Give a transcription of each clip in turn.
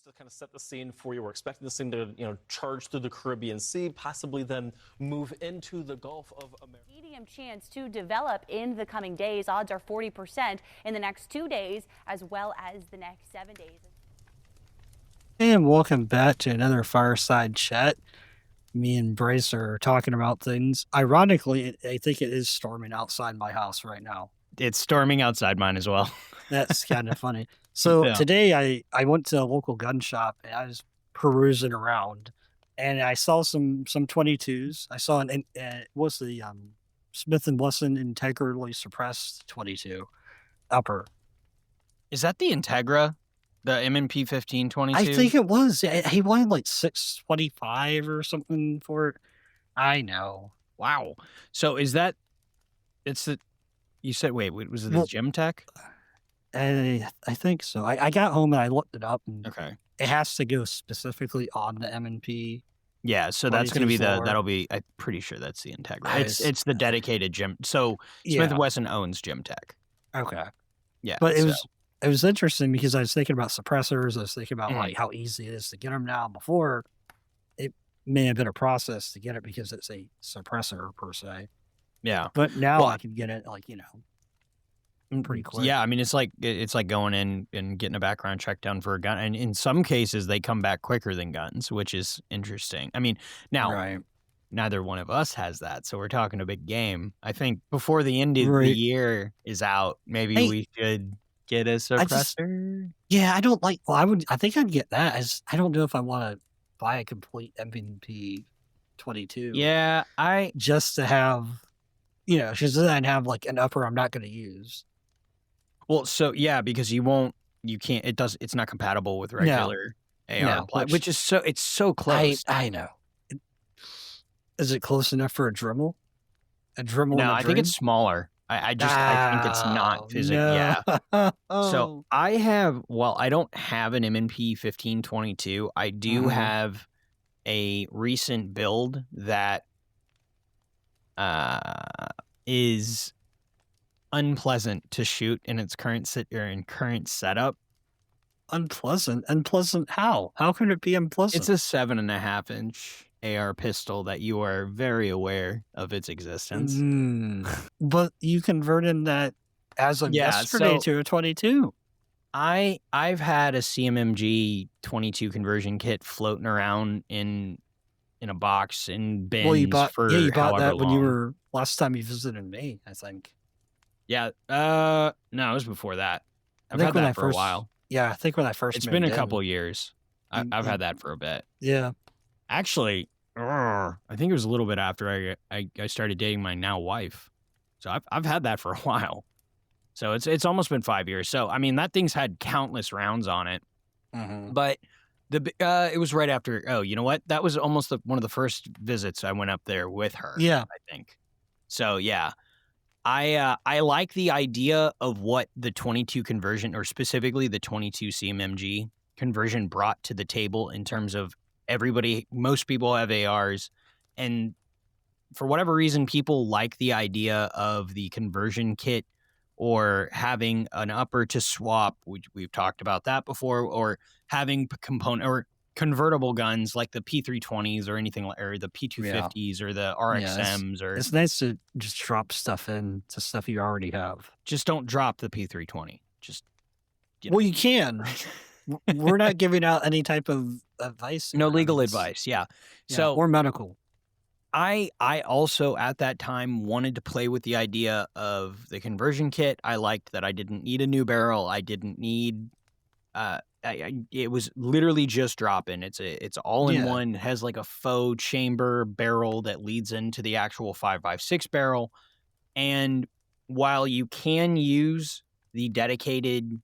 To kind of set the scene for you, we're expecting this thing to, charge through the Caribbean Sea, possibly then move into the Gulf of America. Medium chance to develop in the coming days. Odds are 40% in the next 2 days, as well as the next 7 days. And welcome back to another Fireside chat. Me and Bryce are talking about things. Ironically, I think it is storming outside my house right now. It's storming outside mine as well. That's kind of funny. So Yeah. today I went to a local gun shop and I was perusing around and I saw some 22s. I saw what's the Smith & Wesson integrally suppressed 22 upper. Is that the Integra? The M&P 1522? I think it was. He wanted like $625 or something for it. I know. Wow. So is that, it's the, you said, wait, was it the Gym Tech? I think so. I got home and I looked it up. And Okay. it has to go specifically on the M&P. Yeah, so that's going to be 22.4. that'll be, I'm pretty sure that's the Integra. Right. It's the dedicated gym. So Smith & Wesson owns Gym Tech. Okay. Yeah. But it was interesting because I was thinking about suppressors. I was thinking about like how easy it is to get them now. Before, it may have been a process to get it because it's a suppressor per se. Yeah. But now I can get it pretty quick. Yeah, I mean, it's like going in and getting a background check done for a gun. And in some cases, they come back quicker than guns, which is interesting. I mean, now, neither one of us has that. So we're talking a big game. I think before the end of the year is out, maybe we should get a suppressor. I don't like, I think I'd get that. I don't know if I want to buy a complete M&P 22. Yeah, just to have, because then I'd have like an upper I'm not going to use. Well, so yeah, because it's not compatible with regular AR, which is it's so close. I know. Is it close enough for a Dremel? A Dremel? No, I think it's smaller. I think it's not physically. No. Yeah. So I don't have an M&P 1522. I do have a recent build that is unpleasant to shoot in its current setup. Unpleasant how can it be unpleasant? It's a 7.5-inch AR pistol that you are very aware of its existence. But you converted that as of yesterday to a 22. I've had a CMMG 22 conversion kit floating around in a box in bins you bought that when long. you were last time you visited me, I think. Yeah. No, it was before that. I've had that for a while. Yeah, I think when I first It's been a couple years. I've had that for a bit. Yeah. Actually, I think it was a little bit after I started dating my now wife. So I've had that for a while. So it's almost been 5 years. So I mean that thing's had countless rounds on it. But it was right after. Oh, you know what? That was almost one of the first visits I went up there with her. Yeah, I think. So yeah, I like the idea of what the 22 conversion, or specifically the 22 CMMG conversion, brought to the table in terms of most people have ARs, and for whatever reason, people like the idea of the conversion kit or having an upper to swap. We've talked about that before, or having component or convertible guns like the P320s or anything like, or the P250s or the RXMs. It's nice to just drop stuff in to stuff you already have. Just don't drop the P320. Just well, you can. We're not giving out any type of advice. No legal advice. Yeah. So or medical. I also at that time wanted to play with the idea of the conversion kit. I liked that I didn't need a new barrel. I didn't need. It was literally just drop-in. It's all in one. It has like a faux chamber barrel that leads into the actual 5.56 barrel. And while you can use the dedicated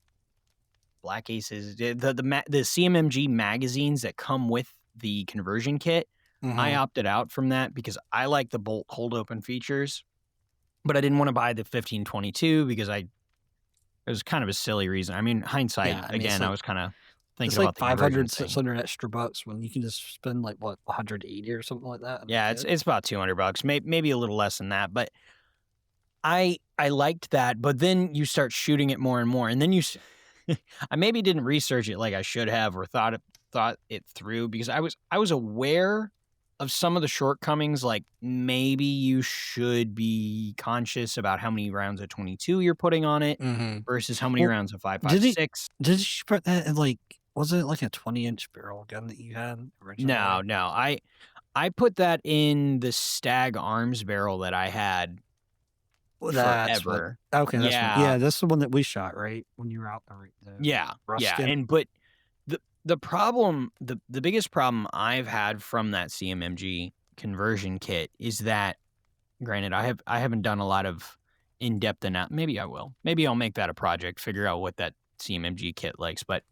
Black Aces, the CMMG magazines that come with the conversion kit, I opted out from that because I like the bolt hold open features, but I didn't want to buy the 1522 because it was kind of a silly reason. I mean, hindsight, I was kind of thinking about the 500, 600 extra bucks when you can just spend like what, 180 or something like that. Yeah, it's about $200, maybe a little less than that. But I liked that. But then you start shooting it more and more, and then I maybe didn't research it like I should have, or thought it through, because I was aware of some of the shortcomings. Like, maybe you should be conscious about how many rounds of 22 you're putting on it Mm-hmm. versus how many Well, rounds of did he 5.56. did you put that in like? Was it like a 20-inch barrel gun that you had originally? No. I put that in the Stag Arms barrel that I had Well, that's what. forever. Okay, that's one. Yeah. Yeah, that's the one that we shot right when you were out there. The Yeah. Ruskin. And but the problem, the biggest problem I've had from that CMMG conversion kit is that, granted, I haven't done a lot of in-depth analysis. Maybe I will. Maybe I'll make that a project, figure out what that CMMG kit likes, but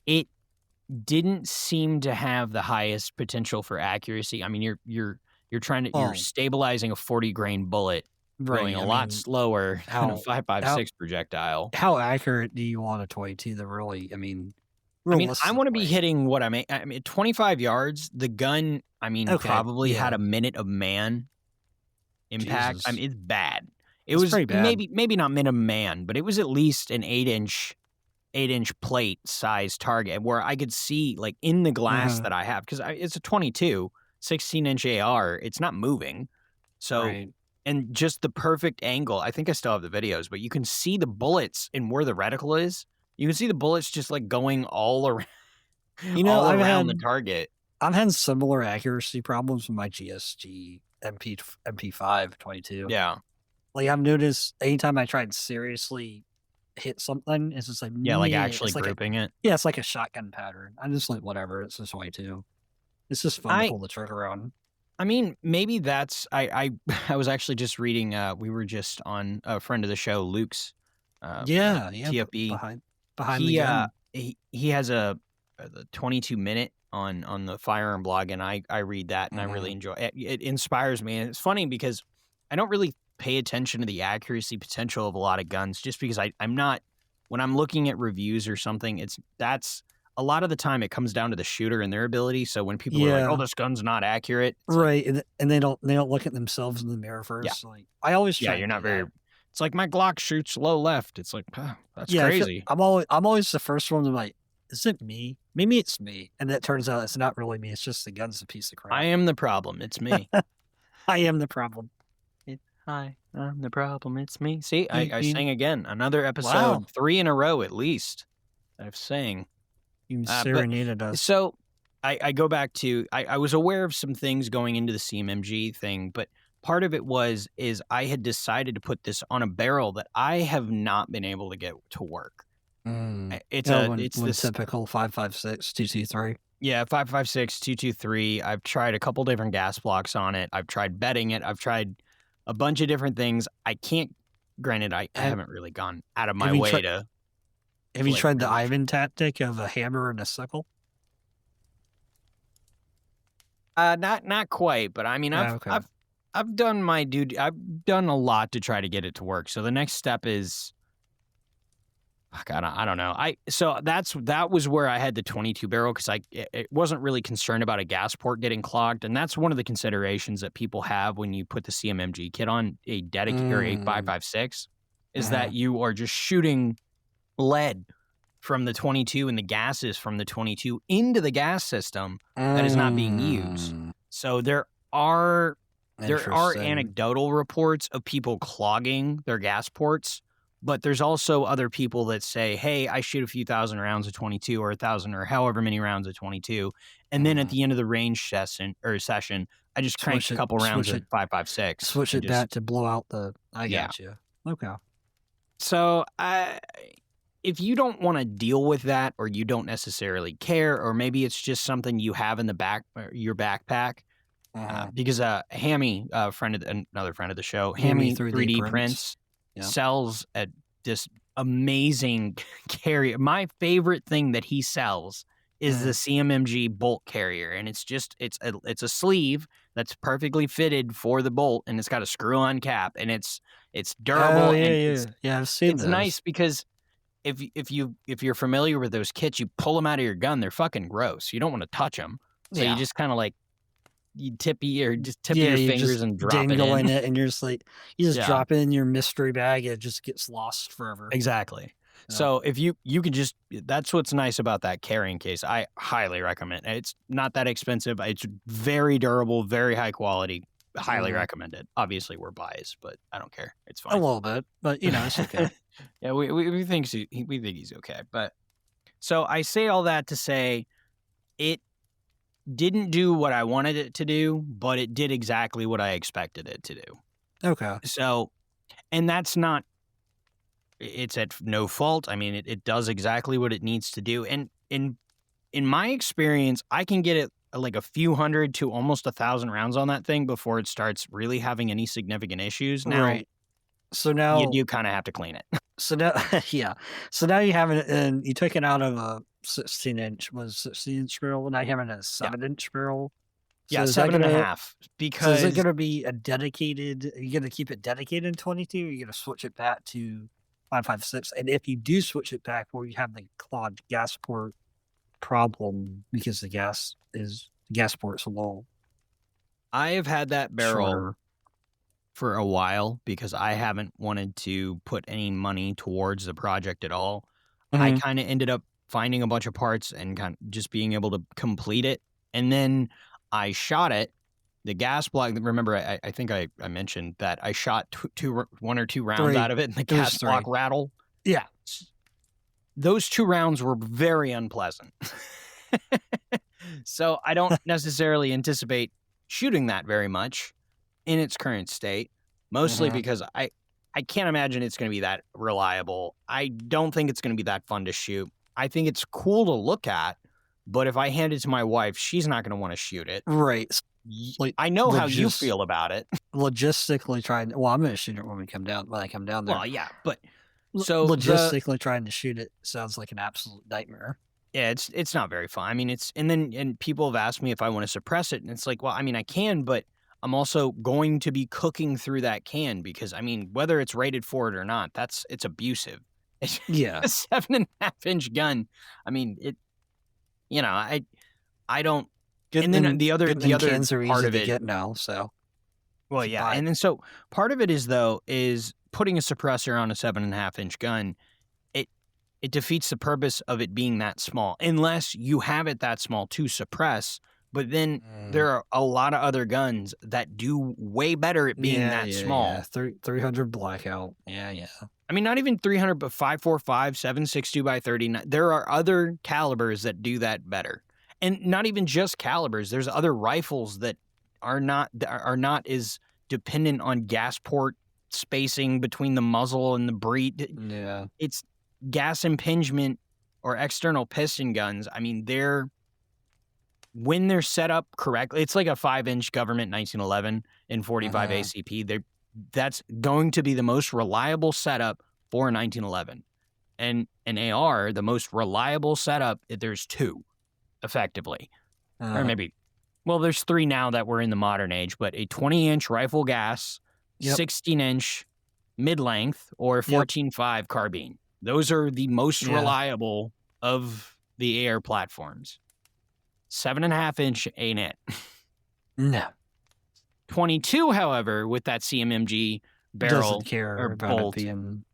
it didn't seem to have the highest potential for accuracy. I mean, you're trying to you're Well, stabilizing a 40 grain bullet going right. a I lot mean, slower than a how 5.56 projectile. how accurate do you want a 22 to really? I mean, I mean, I want to be realistically. hitting what I mean. I mean, 25 yards, the gun, I mean, Okay, probably had yeah. a minute of man impact. I Jesus, mean, it's bad. It it's was pretty bad. maybe not minimum man, but it was at least an 8-inch plate size target where I could see, like, in the glass Uh-huh. that I have, because it's a 22, 16-inch AR. It's not moving. So, Right. and just the perfect angle. I think I still have the videos, but you can see the bullets and where the reticle is. You can see the bullets just like going all around, You know, all around the target. I've had similar accuracy problems with my GSG MP5 22. Yeah. Like I've noticed anytime I try to seriously hit something, it's just like Yeah, like meh. actually It's like grouping it. yeah, it's like a shotgun pattern. I'm just like whatever. It's just 22. It's just fun to I pull the trigger on. I mean, maybe that's I I was actually just reading, we were just on a friend of the show, Luke's Yeah, TFB. behind the He gun. he has the 22-minute on the firearm blog, and I read that, and I really enjoy it. It inspires me, and it's funny because I don't really pay attention to the accuracy potential of a lot of guns, just because I'm not, when I'm looking at reviews or something, that's a lot of the time it comes down to the shooter and their ability. So when people are like, "Oh, Yeah, this gun's not accurate," it's like, right. And they don't look at themselves in the mirror yeah, first. Like I always yeah, try you're to not do very. that. It's like my Glock shoots low left. It's like, huh, that's Yeah, crazy. I'm always the first one to like, is it me? Maybe it's me. And that turns out it's not really me. It's just the gun's a piece of I crap. am the problem. It's me. I am the problem. Hi, I'm the problem. It's me. See, I You sang again. Another episode, wow. 3 in a row at least. I've sang. You But serenaded us. so I go back to, I was aware of some things going into the CMMG thing, but part of it is I had decided to put this on a barrel that I have not been able to get to work. It's it's one this typical 5.56 223. yeah 5.56 223. I've tried a couple different gas blocks on it. I've tried bedding it. I've tried a bunch of different things. I can't. Granted, I haven't really gone out of my you way tried- to. Have you like, tried the really Ivan tactic of a hammer and a sickle? Not quite, but I mean, Okay. I've done my duty. I've done a lot to try to get it to work. So the next step is, fuck, I don't know. So that was where I had the 22 barrel, because it wasn't really concerned about a gas port getting clogged, and that's one of the considerations that people have when you put the CMMG kit on a dedicated or a 5.56, is that you are just shooting lead from the 22 and the gases from the 22 into the gas system that is not being used. So there are Interesting. anecdotal reports of people clogging their gas ports, but there's also other people that say, "Hey, I shoot a few thousand rounds of 22 or 1,000 or however many rounds of 22, and then at the end of the range session, I just crank a couple rounds of 5.56. Switch it back to blow out the. I Yeah. got you. Okay. So if you don't want to deal with that, or you don't necessarily care, or maybe it's just something you have in the back your backpack, because Hammy, another friend of the show, Hammy 3D Prints Yep. sells at this amazing carrier. My favorite thing that he sells is the CMMG bolt carrier, and it's a sleeve that's perfectly fitted for the bolt, and it's got a screw-on cap, and it's durable. Oh, and yeah. I've seen it's those. nice because if you're familiar with those kits, you pull them out of your gun, they're fucking gross. You don't want to touch them, so you just kind of like you tip your fingers just and drop it dangle in. it, and you're just like you just Yeah. drop it in your mystery bag. It just gets lost forever. Exactly. So if you can just, that's what's nice about that carrying case. I highly recommend it. It's not that expensive. It's very durable, very high quality. Highly recommend it. Obviously, we're biased, but I don't care. It's A fine. little bit, but it's okay. Yeah, we think he's okay. But so I say all that to say it didn't do what I wanted it to do, but it did exactly what I expected it to do. Okay. So, and that's not, it's at no fault. I mean, it does exactly what it needs to do. And in my experience, I can get it like a few hundred to almost 1,000 rounds on that thing before it starts really having any significant issues. Now, Right. So now you do kind of have to clean it. So now, yeah. So now you have it, and you took it out of a 16-inch, was 16-inch barrel. Now you have it in a 7-inch barrel. So Yeah, is that 7.5. So Because is it going to be a dedicated? Are you going to keep it dedicated in 22? Or are you going to switch it back to 5.56? And if you do switch it back, will you have the clogged gas port problem because the gas port's low? I have had that barrel Shorter. for a while because I haven't wanted to put any money towards the project at all. I Mhm. kind of ended up finding a bunch of parts and kind of just being able to complete it. And then I shot it. The gas block, remember, I think I mentioned that I shot one or two rounds Three. out of it and the It was gas block three. rattled. Yeah. Those 2 rounds were very unpleasant. So I don't necessarily anticipate shooting that very much in its current state, mostly because I can't imagine it's going to be that reliable. I don't think it's going to be that fun to shoot. I think it's cool to look at, but if I hand it to my wife, she's not going to want to shoot it. Right. Like, I know how you feel about it. Logistically trying. Well, I'm going to shoot it when I come down there. Well, yeah, but so logistically trying to shoot it sounds like an absolute nightmare. Yeah, it's not very fun. I mean, and people have asked me if I want to suppress it, and it's like, well, I mean, I can, but I'm also going to be cooking through that can because, I mean, whether it's rated for it or not, it's abusive. It's Yeah. a 7.5-inch gun. I mean, I don't. And then the other cans are part easy of to it. get now, so. Well, yeah, and then so part of it is putting a suppressor on a 7.5-inch gun. It defeats the purpose of it being that small, unless you have it that small to suppress. But then there are a lot of other guns that do way better at being that small. Yeah. 300 blackout. Yeah. I mean, not even 300, but 5.45, 7.62 by 30. There are other calibers that do that better, and not even just calibers. There's other rifles that are not as dependent on gas port spacing between the muzzle and the breech. Yeah. It's gas impingement or external piston guns. I mean, when they're set up correctly, it's like a 5-inch government 1911 in 45 ACP. That's going to be the most reliable setup for a 1911. And an AR, the most reliable setup, there's 2, effectively. Or maybe, well, there's 3 now that we're in the modern age, but a 20-inch rifle gas, 16-inch mid-length, or 14.5 carbine. Those are the most reliable of the AR platforms. 7.5-inch ain't it. No. 22, however, with that CMMG barrel Doesn't care or about bolt it being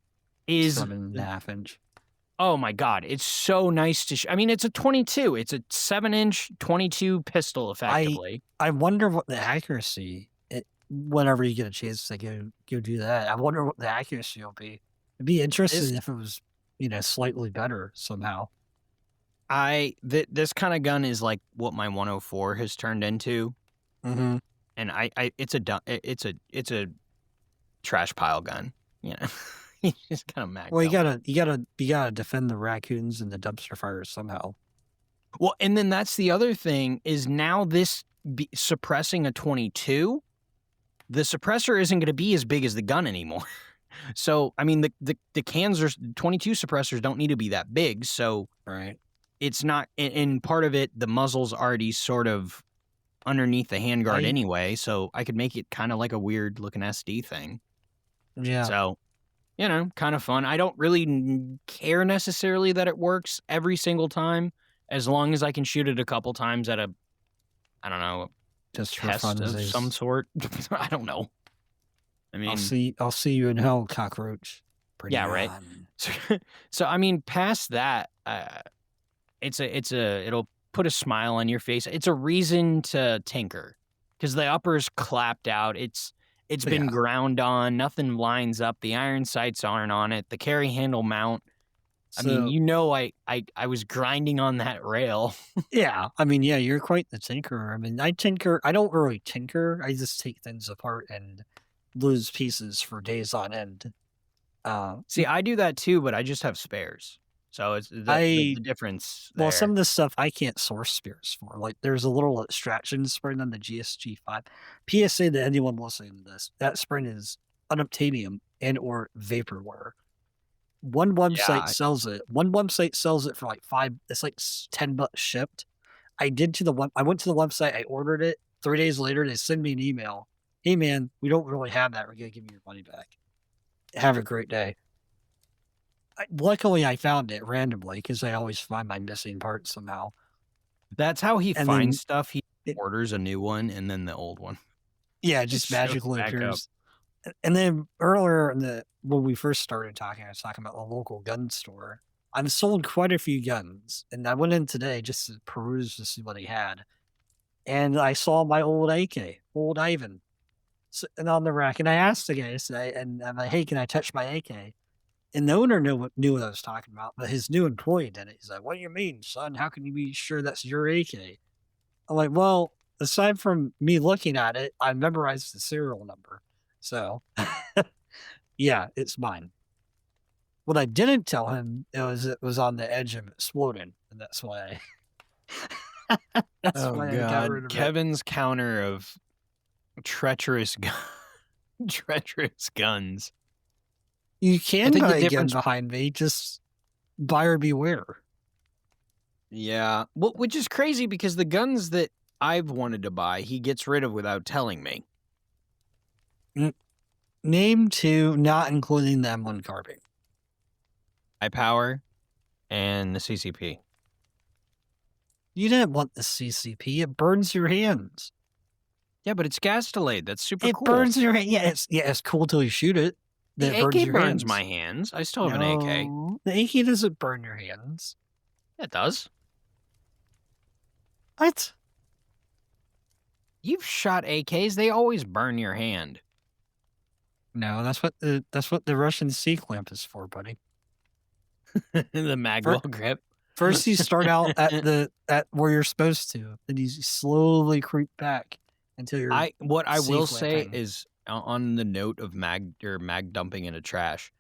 is 7.5-inch. Oh my God, it's so nice to I mean, it's a 22. It's a 7-inch 22 pistol, effectively. I wonder what the accuracy. Whenever you get a chance to go do that, I wonder what the accuracy will be. It'd be interesting if it was, slightly better somehow. This kind of gun is like what my 104 has turned into, Mm-hmm. and it's a trash pile gun. It's kind of mad. Well, you gotta defend the raccoons and the dumpster fires somehow. Well, and then that's the other thing is now suppressing a 22, the suppressor isn't going to be as big as the gun anymore. So, I mean, the cans 22 suppressors don't need to be that big. So, right. It's not, and part of it, the muzzle's already sort of underneath the handguard anyway. So I could make it kind of like a weird looking SD thing. Yeah. So, kind of fun. I don't really care necessarily that it works every single time, as long as I can shoot it a couple times at I don't know, just for test fun of some sort. I don't know. I mean, I'll see you in hell, cockroach. Bring Yeah, it right. on. So I mean, past that, it'll put a smile on your face. It's a reason to tinker because the upper's clapped out. It's been Yeah. ground on. Nothing lines up. The iron sights aren't on it. The carry handle mount. I mean, So I was grinding on that rail. yeah, I mean, yeah, you're quite the tinkerer. I mean, I tinker. I don't really tinker. I just take things apart and lose pieces for days on end. See, I do that too, but I just have spares. So it's the I difference Well, some there. of this stuff I can't source spares for. Like, there's a little extraction spring on the GSG5. PSA to anyone listening to this: that spring is unobtainium and or vaporware. One website Yeah, sells it. One website sells it for like It's like $10 shipped. I went to the website. I ordered it. 3 days later, they send me an email. Hey man, we don't really have that. We're gonna give you your money back. Have a great day. Luckily, I found it randomly because I always find my missing parts somehow. that's how he And finds then, stuff. He it, orders a new one and then the old one. yeah, it It just shows magically back up. appears. And then earlier when we first started talking, I was talking about the local gun store. I've sold quite a few guns, and I went in today just to peruse to see what he had. And I saw my old AK, old Ivan, sitting on the rack. And I asked the guy, and I'm like, hey, can I touch my AK? And the owner knew what I was talking about, but his new employee didn't. He's like, what do you mean, son? How can you be sure that's your AK? I'm like, well, aside from me looking at it, I memorized the serial number. So, yeah, it's mine. What I didn't tell him it was on the edge of exploding, and that's why Oh I got rid God, of it. Kevin's counter of treacherous treacherous guns. You I can think buy the a gun difference. behind me, just buyer beware. Yeah, well, which is crazy because the guns that I've wanted to buy, he gets rid of without telling me. Name two, not including the M1 carbine. High power and the CCP. You didn't want the CCP. It burns your hands. Yeah, but it's gas delayed. That's super It cool. burns your hand. Yeah, it's cool till you shoot it. Then The it burns AK your burns hands. my hands. I still have an AK. No, the AK doesn't burn your hands. It does. What? You've shot AKs. They always burn your hand. No, that's what the Russian C clamp is for, buddy. The magwell grip. First, you start out at where you're supposed to, then you slowly creep back until you're. What I will say C-clamping. is on the note of mag dumping into trash,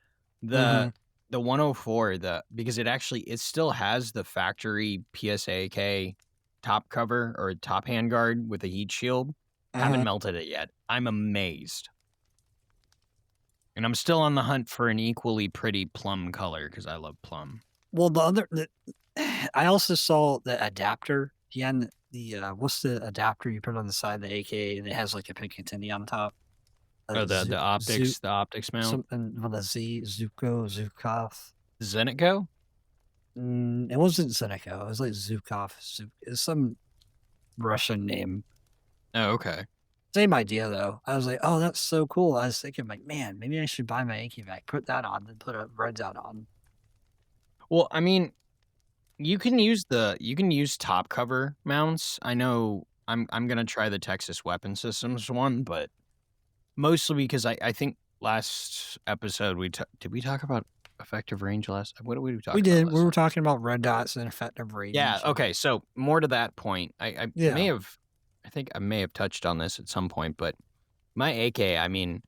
Mhm. the 104 because it still has the factory PSAK top cover or top handguard with a heat shield. Haven't Mhm. melted it yet. I'm amazed. And I'm still on the hunt for an equally pretty plum color because I love plum. Well, I also saw the adapter. Yeah, what's the adapter you put on the side of the AK and it has like a Picatinny on top? Oh, the optics mount. Something with a Zukov. Zenitco? It wasn't Seneca. It was like Zukov. It's some Russian name. Oh, okay. Same idea though. I was like, oh, that's so cool. I was thinking like, man, maybe I should buy my AK back, put that on, then put a red dot on. Well, I mean, you can use top cover mounts. I know I'm gonna try the Texas Weapon Systems one, but mostly because I think last episode did we talk about effective range last? What did we talk about? We did. last We were time? talking about red dots and effective range. Yeah. Okay. So more to that point, I Yeah. think I may have touched on this at some point, but my AK, I mean,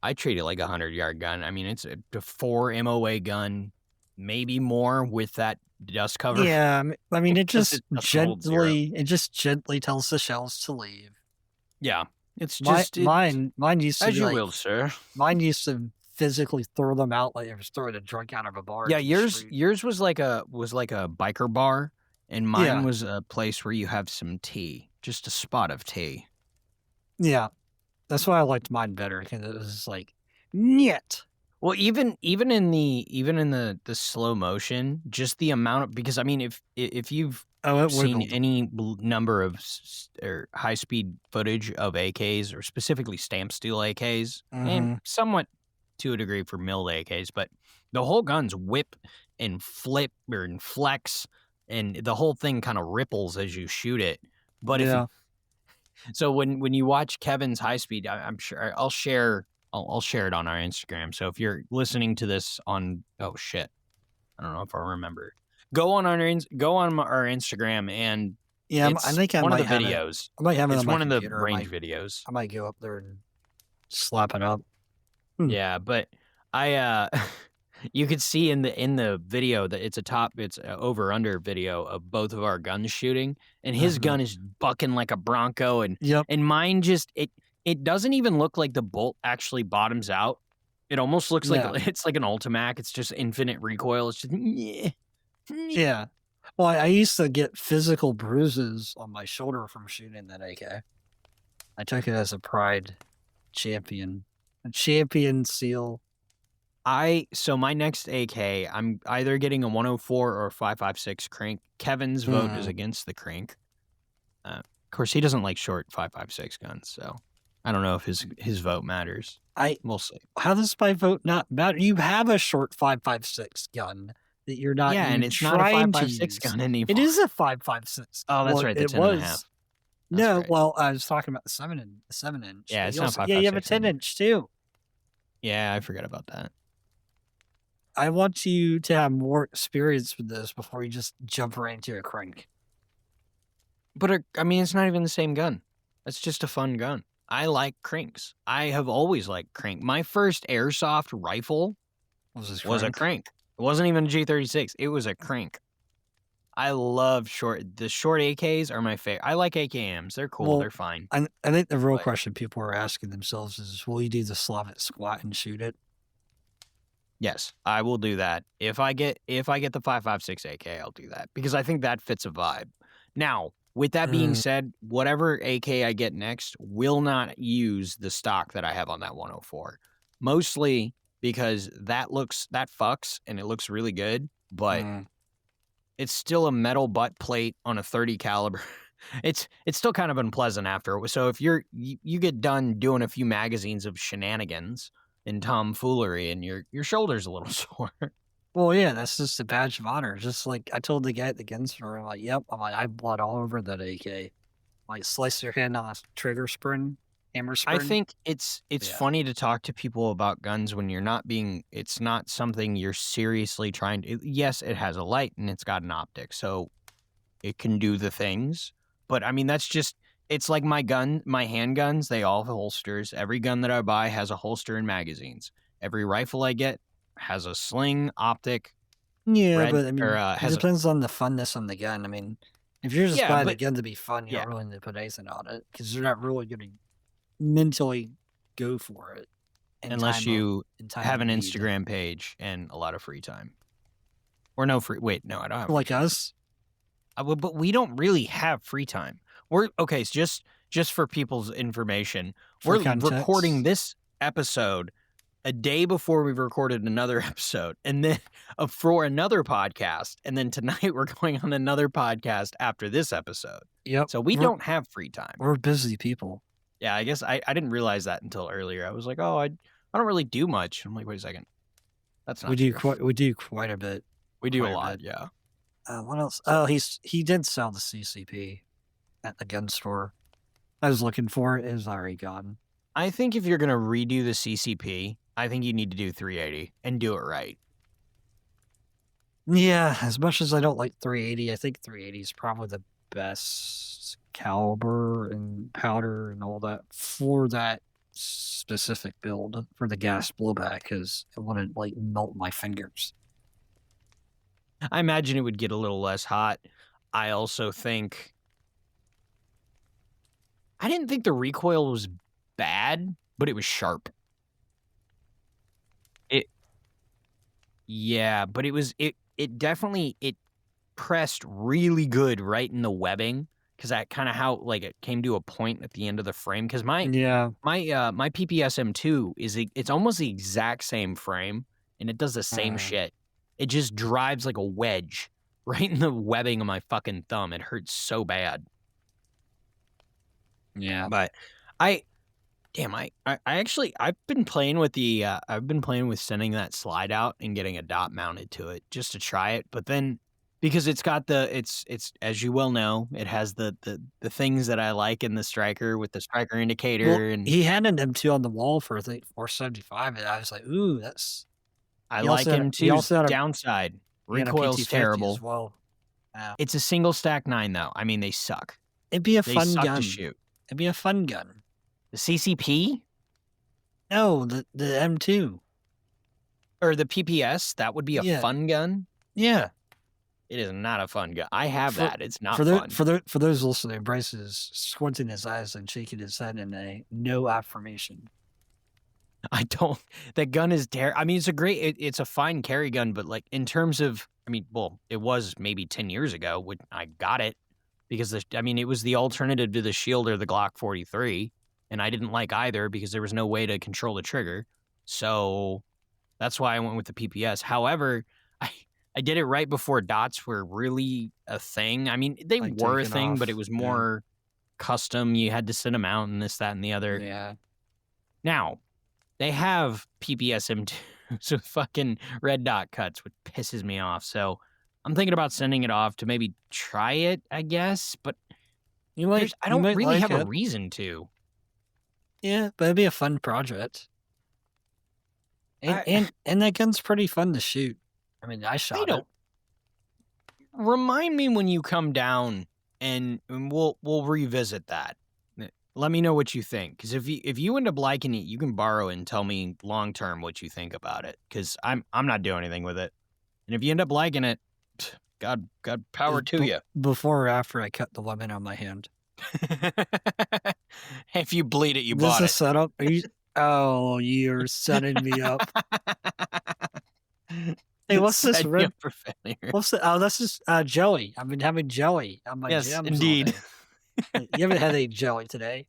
I treat it like a 100-yard gun. I mean, it's a 4 MOA gun, maybe more with that dust cover. Yeah, I mean, it Because just it doesn't hold zero. gently tells the shells to leave. Yeah. It's just Mine used to as be you like, will, sir. mine used to physically throw them out like I was throwing a drunk out of a bar. Yeah, in the yours street. was like a biker bar, and mine Yeah. was a place where you have some tea, just a spot of tea. Yeah, that's why I liked mine better because it was just like, nyet. Well, even in the slow motion, just the amount of, because I mean, if you've Oh, it seen wiggled. any number of or high speed footage of AKs or specifically stamp steel AKs, and Mhm. somewhat to a degree for milled AKs, but the whole gun's whip and flip or and flex, and the whole thing kind of ripples as you shoot it. But Yeah. so when you watch Kevin's high speed, I'm sure I'll share it on our Instagram. So if you're listening to this on I don't know if I remember. Go on our Instagram, and Yeah, I it's think I one of might the have it. videos. I might have it It's on my one of the computer. range videos. I might go up there and slap it up. Yeah, but I you could see in the video that it's a over under video of both of our guns shooting, and his gun is bucking like a Bronco, and Yep. mine just it doesn't even look like the bolt actually bottoms out. It almost looks like it's like an Ultimac. It's just infinite recoil. It's just Yeah. Well, I used to get physical bruises on my shoulder from shooting that AK. I took it as a pride champion. A champion seal. So my next AK, I'm either getting a 104 or a 5.56 crank. Kevin's vote is against the crank. Of course, he doesn't like short 5.56 guns, so I don't know if his vote matters. We'll see. How does my vote not matter? You have a short 5.56 gun that you're not. Yeah, and it's not a 5.56 gun anymore. It is a 5.56. Oh, that's right. The 10.5. No, right. well, I was talking about the 7 inch. Yeah, it's not 5.56. Yeah, you have a 10 inch too. Yeah, I forgot about that. I want you to have more experience with this before you just jump right into a crank. But I mean, it's not even the same gun. It's just a fun gun. I like cranks. I have always liked crank. My first airsoft rifle was a crank. It wasn't even a G36. It was a crank. I love the short AKs are my favorite. I like AKMs. They're cool. Well, they're fine. I think the real question people are asking themselves is, will you do the Slavic squat and shoot it? Yes, I will do that. If I get the 5.56 AK, I'll do that because I think that fits a vibe. Now, with that being said, whatever AK I get next will not use the stock that I have on that 104. Mostly because that fucks and it looks really good, but it's still a metal butt plate on a 30 caliber. It's still kind of unpleasant after. So if you get done doing a few magazines of shenanigans and tomfoolery, and your shoulder's a little sore. Well, yeah, that's just a badge of honor. Just like I told the guy at the gun store, I'm like, yep, I have blood all over that AK. Like slice your hand on a trigger spring, hammer spring. I think it's funny to talk to people about guns when it's not something you're seriously trying to. Yes, it has a light and it's got an optic, so it can do the things. But I mean, it's like my handguns, they all have holsters. Every gun that I buy has a holster and magazines. Every rifle I get has a sling, optic. Yeah, but I mean, it depends on the funness on the gun. I mean, if you're just buying the gun to be fun, you don't really need to put anything on it because you're not really going to mentally go for it. Unless you have an Instagram page and a lot of free time. Or no, I don't have. Like us? But we don't really have free time. So just for people's information, we're recording this episode a day before we've recorded another episode, and then for another podcast, and then tonight we're going on another podcast after this episode. Yep. So we don't have free time. We're busy people. Yeah, I guess I didn't realize that until earlier. I was like, oh, I don't really do much. I'm like, wait a second. That's not. We do quite a bit. We do a lot. Yeah. What else? Oh, he did sell the CCP at the gun store. I was looking for it. It was already gone. I think if you're going to redo the CCP, I think you need to do 380 and do it right. Yeah, as much as I don't like 380, I think 380 is probably the best caliber and powder and all that for that specific build for the gas blowback because it wouldn't like melt my fingers. I imagine it would get a little less hot. I also think I didn't think the recoil was bad, but it was sharp. But it definitely pressed really good right in the webbing because that kind of how like it came to a point at the end of the frame. Because my PPSM2 it's almost the exact same frame and it does the same shit. It just drives like a wedge right in the webbing of my fucking thumb. It hurts so bad. Yeah, but Damn, I've been playing with sending that slide out and getting a dot mounted to it just to try it, but then because it's got it's as you well know, it has the things that I like in the striker with the striker indicator Well, and he had an M2 on the wall for I think 475, and I was like, ooh, that's. I He like also had a- he M2's also had a- downside. he had a Recoil's PT-50 terrible. as well. Wow. It's a single stack 9 though. I mean, they suck. It'd be a They fun suck gun. to shoot. It'd be a fun gun. The CCP No, the M2. or the PPS, that would be a Yeah. fun gun. Yeah. It is not a fun gun. I have For- that. It's not for fun. for those listening, Bryce is squinting his eyes and shaking his head in a no affirmation. I don't. That gun is terrible. I mean, it's a great. It's a fine carry gun, but like in terms of, I mean, well, it was maybe 10 years ago when I got it because it was the alternative to the Shield or the Glock 43, and I didn't like either because there was no way to control the trigger. So that's why I went with the PPS. However, I did it right before dots were really a thing. I mean, they Like were a taking thing, but off, it was yeah. more custom. You had to send them out and this, that, and the other. Yeah. Now, they have PPS M2s with fucking red dot cuts, which pisses me off. So I'm thinking about sending it off to maybe try it, I guess. But You might. I you don't might really like have a it. reason to. Yeah, but it'd be a fun project. And that gun's pretty fun to shoot. I mean, I shot don't- it. Remind me when you come down, and we'll revisit that. Let me know what you think, because if you end up liking it, you can borrow it and tell me long term what you think about it. Because I'm not doing anything with it, and if you end up liking it, God power Is to be- you. Before or after I cut the lemon on my hand. If you bleed it, you This bought is it. set up. Oh, you're setting me up. Hey, what's this Set you red? up for failure. What's the? Oh, this is jelly. I've been having jelly on my Yes, jams all indeed. day. You haven't had any jelly today.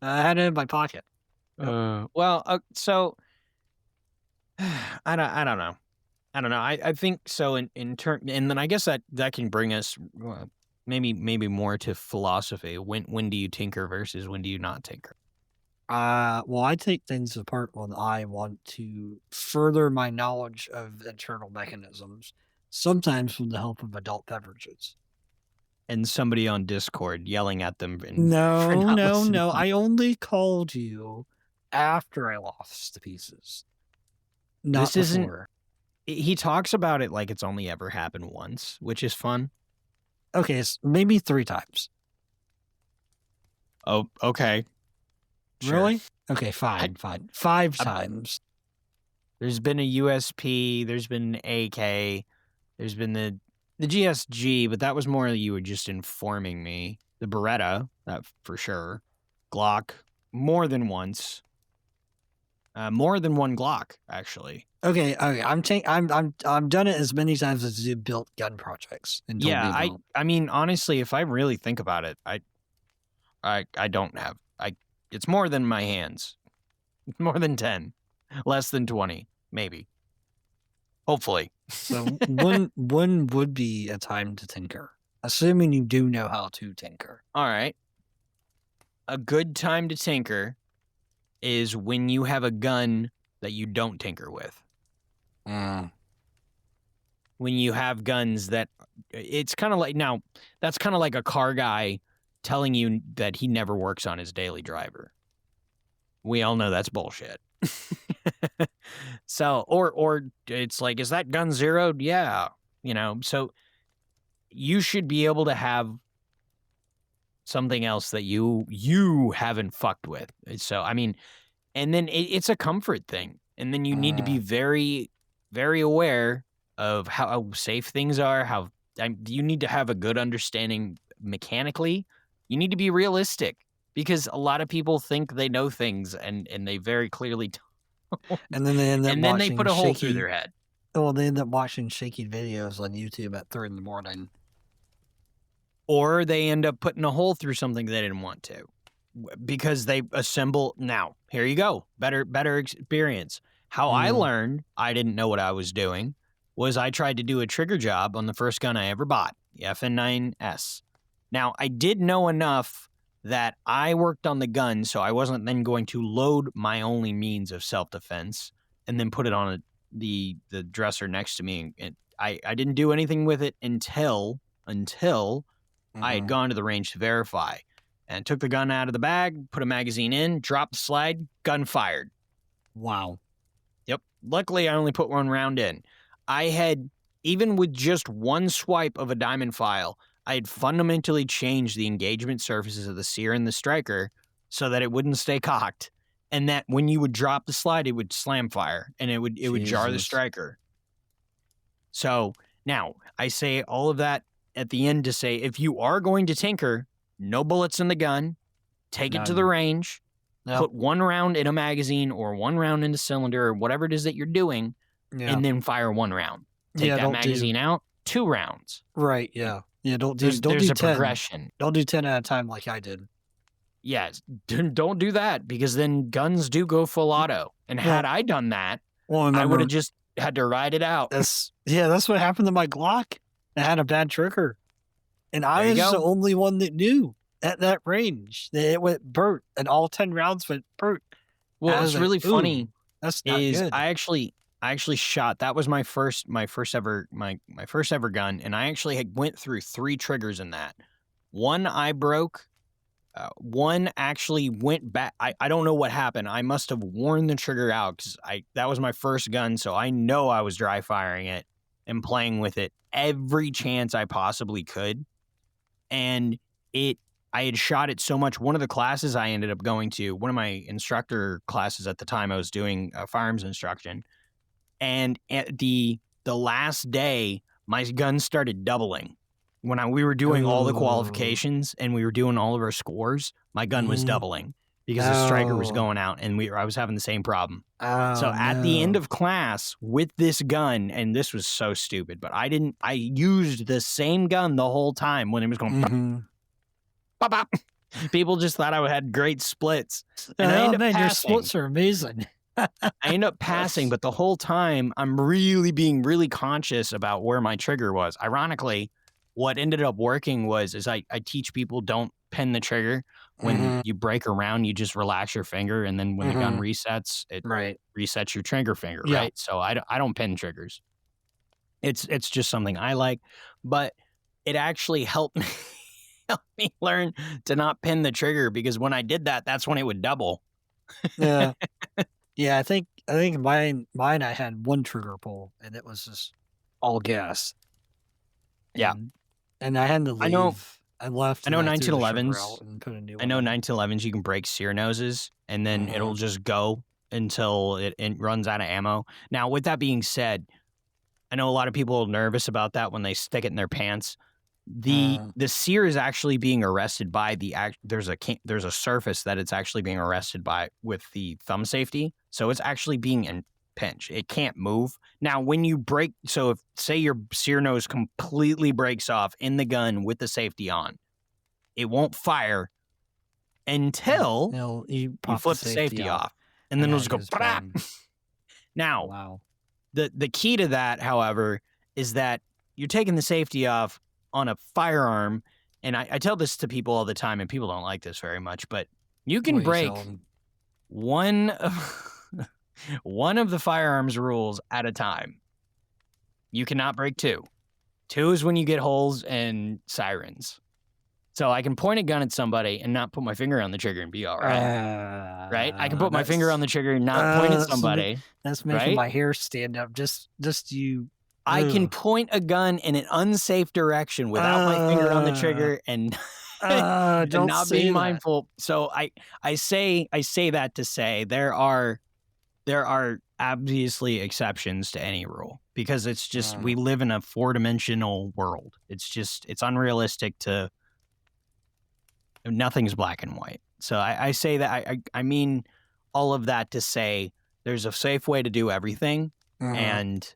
I had it in my pocket. So I don't know. I think so in turn, and then I guess that can bring us maybe more to philosophy. When do you tinker versus when do you not tinker? Well, I take things apart when I want to further my knowledge of internal mechanisms, sometimes with the help of adult beverages. And somebody on Discord yelling at them. For No, not no, listening. no. I only called you after I lost the pieces. Not This isn't- before. He talks about it like it's only ever happened once, which is fun. Okay, maybe 3 times. Oh, okay. Sure. Really? Okay, fine. 5 times. There's been a USP, there's been an AK, there's been the GSG, but that was more you were just informing me. The Beretta, that for sure. Glock, more than once. More than one Glock, actually. Okay. I'm done it as many times as you built gun projects. And told me Yeah, about. I mean, honestly, if I really think about it, I don't have. It's more than my hands. More than 10. Less than 20, maybe. Hopefully. So when would be a time to tinker? Assuming you do know how to tinker. All right. A good time to tinker is when you have a gun that you don't tinker with. When you have guns that it's kind of like, now that's kind of like a car guy telling you that he never works on his daily driver. We all know that's bullshit. So, or it's like, is that gun zeroed? Yeah. So you should be able to have something else that you haven't fucked with. So, I mean, and then it's a comfort thing. And then you need to be very, very aware of how safe things are. You need to have a good understanding mechanically. You need to be realistic because a lot of people think they know things and they very clearly don't. And then they end up And then they watching put a hole shaky, through their head. Well, they end up watching shaky videos on YouTube at 3 a.m. Or they end up putting a hole through something they didn't want to because they assemble. Now, here you go. Better experience. How I learned I didn't know what I was doing was I tried to do a trigger job on the first gun I ever bought, the FN9S. Now, I did know enough that I worked on the gun, so I wasn't then going to load my only means of self-defense and then put it on the dresser next to me. And I didn't do anything with it until I had gone to the range to verify, and took the gun out of the bag, put a magazine in, dropped the slide, gun fired. Wow. Yep. Luckily, I only put one round in. I had, even with just one swipe of a diamond file, I had fundamentally changed the engagement surfaces of the sear and the striker so that it wouldn't stay cocked, and that when you would drop the slide, it would slam fire, and it would jar the Jesus. striker. So now I say all of that at the end to say, if you are going to tinker, no bullets in the gun, take it to the None. range, Yep. put one round in a magazine or one round in the cylinder or whatever it is that you're doing, Yeah. and then fire one round. Take Yeah, that don't magazine out, 2 rounds. Right. Yeah. Yeah. Don't do. There's Don't do a 10. progression. Don't do 10 at a time like I did. Yes, don't do that, because then guns do go full auto. And had I done that, Well, I remember, would have just had to ride it out. that's what happened to my Glock. It had a bad trigger, and I There you was the go. only one that knew at that range that it went burnt, and all 10 rounds went burnt. Well, I what's was like, really "Ooh, funny That's not is good." I actually shot. That was my first ever gun, and I actually went through 3 triggers in that. One I broke. One actually went back. I don't know what happened. I must have worn the trigger out, because that was my first gun, so I know I was dry firing it and playing with it every chance I possibly could. And I had shot it so much. One of the classes I ended up going to, one of my instructor classes at the time, I was doing firearms instruction, and at the last day, my gun started doubling. When we were doing all the Ooh. qualifications and we were doing all of our scores, my gun was Mhm. doubling because the striker was Oh. going out, and I was having the same problem. Oh, So at the end no. of class with this gun, and this was so stupid, but I used the same gun the whole time when it was going pop, Mhm. pop, pop. People just thought I had great splits. And I Oh ended up man, your passing. splits are amazing. I ended up passing, but the whole time I'm really being really conscious about where my trigger was. Ironically, what ended up working is I teach people, don't pin the trigger. When Mhm. you break around, you just relax your finger, and then when the gun resets, it Right. resets your trigger finger, Yeah. right? So I don't pin triggers. It's just something I like, but it actually helped me learn to not pin the trigger, because when I did that, that's when it would double. Yeah. Yeah, I think mine I had one trigger pull, and it was just all gas. Yeah. And I had to I know- leave. I left. I know and threw the trigger 1911s out and put a new I know one in. 911s, you can break sear noses, and then it'll just go until it runs out of ammo. Now, with that being said, I know a lot of people are nervous about that when they stick it in their pants. The sear is actually being arrested by there's a surface that it's actually being arrested by with the thumb safety, so it's actually being pinched. It can't move. Now, when you break, so if say your sear nose completely breaks off in the gun with the safety on, it won't fire until You you pop flip the safety off, and then it'll just go. bam. Now, Wow. the key to that, however, is that you're taking the safety off on a firearm, and I tell this to people all the time, and people don't like this very much, but you can What you break tell 'em. one of the firearms rules at a time. You cannot break 2. 2 is when you get holes and sirens. So I can point a gun at somebody and not put my finger on the trigger and be all right. Right? I can put my finger on the trigger and not point at that's- somebody. That's making right? my hair stand up. Just you. I can Ugh. point a gun in an unsafe direction without my finger on the trigger and and Don't not say being that. mindful. So I say that to say there are obviously exceptions to any rule, because it's just we live in a 4-dimensional world. It's unrealistic to. Nothing's black and white. So I say that I mean all of that to say there's a safe way to do everything, and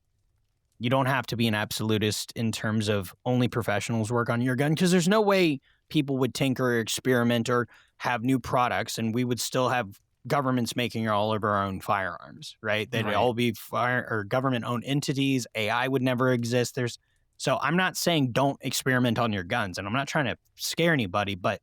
you don't have to be an absolutist in terms of only professionals work on your gun, because there's no way people would tinker or experiment or have new products, and we would still have governments making all of our own firearms, right? They'd Right. all be government-owned entities. AI would never exist. So I'm not saying don't experiment on your guns, and I'm not trying to scare anybody, but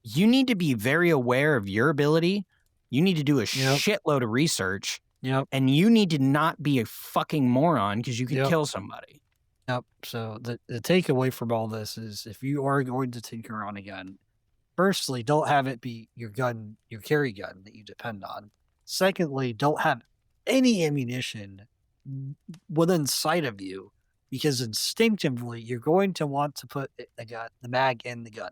you need to be very aware of your ability. You need to do a shitload of research. Yep. And you need to not be a fucking moron because you could Yep. kill somebody. Yep. So the takeaway from all this is if you are going to tinker on a gun, firstly, don't have it be your gun, your carry gun that you depend on. Secondly, don't have any ammunition within sight of you because instinctively you're going to want to put the mag in the gun.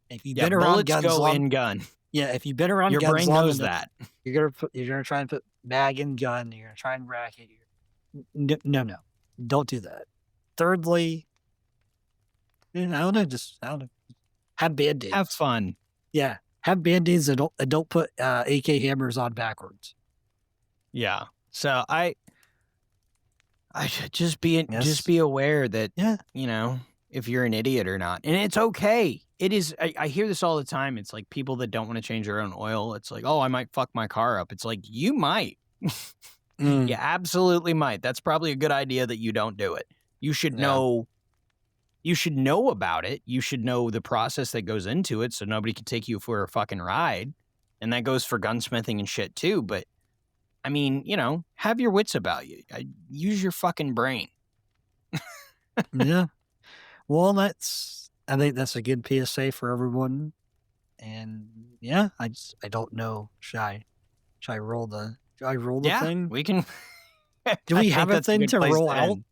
If you've been around bullets guns go long, in gun. yeah, if you've been around Your guns brain long knows enough, that. you're gonna try and put mag in gun. You're gonna try and rack it. No, don't do that. Thirdly, I don't know, have band-aids. Have fun. Yeah, have band-aids and don't put AK hammers on backwards. Yeah. So I just be aware that if you're an idiot or not, and it's okay. It is. I hear this all the time. It's like people that don't want to change their own oil. It's like, oh, I might fuck my car up. It's like you might. You absolutely might. That's probably a good idea that you don't do it. You should know. You should know about it. You should know the process that goes into it, so nobody can take you for a fucking ride. And that goes for gunsmithing and shit too. But I mean, have your wits about you. Use your fucking brain. Yeah. Well, I think that's a good PSA for everyone. And yeah, I don't know. Should I roll the thing? We can. Do we have a that's thing good to place roll to out? end.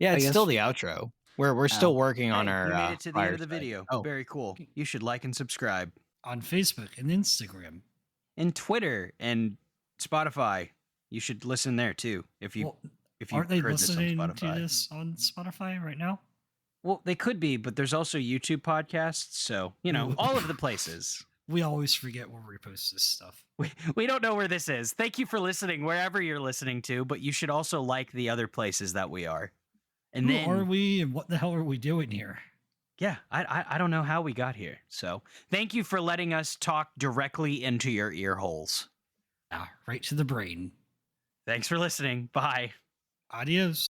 Yeah, it's still the outro. We're still working on our. You made it to the end of the Fireside. video. Oh. Very cool. You should like and subscribe. On Facebook and Instagram. And Twitter and Spotify. You should listen there too. If you Aren't they heard listening this on to Spotify. this on Spotify right now? Well, they could be, but there's also YouTube podcasts. So all of the places. We always forget where we post this stuff. We don't know where this is. Thank you for listening wherever you're listening to, but you should also like the other places that we are. And Who then are we and what the hell are we doing here? yeah, I don't know how we got here. So thank you for letting us talk directly into your ear holes. Right to the brain. Thanks for listening. Bye. Adios.